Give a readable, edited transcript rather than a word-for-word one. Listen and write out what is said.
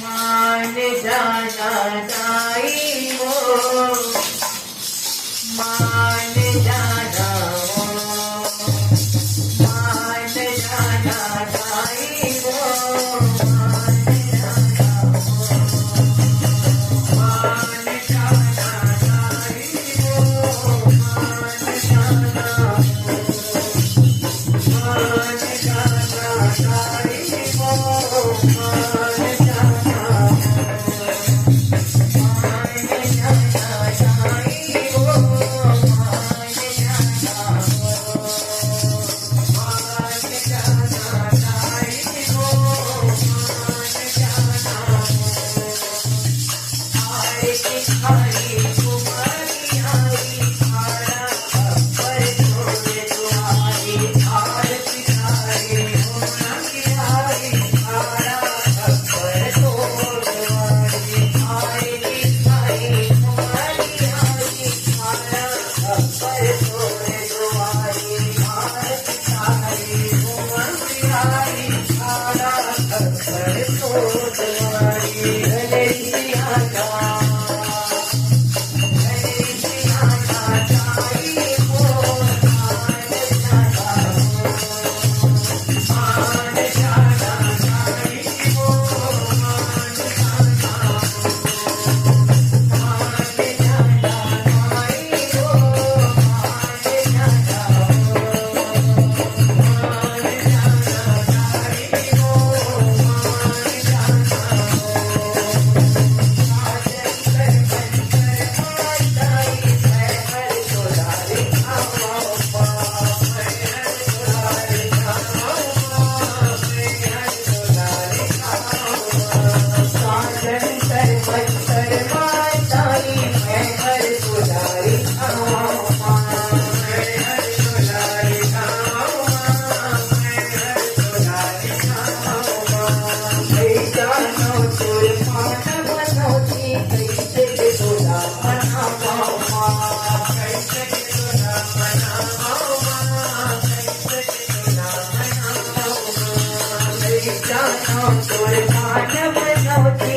मान जाना दाई हो, मान जाना हो, मान जाना दाई हो, मान जाना हो, मान जाना दाई हो, मान जाना हो, मान जाना दाई हो, मान जाना जानो तोर मान बनौती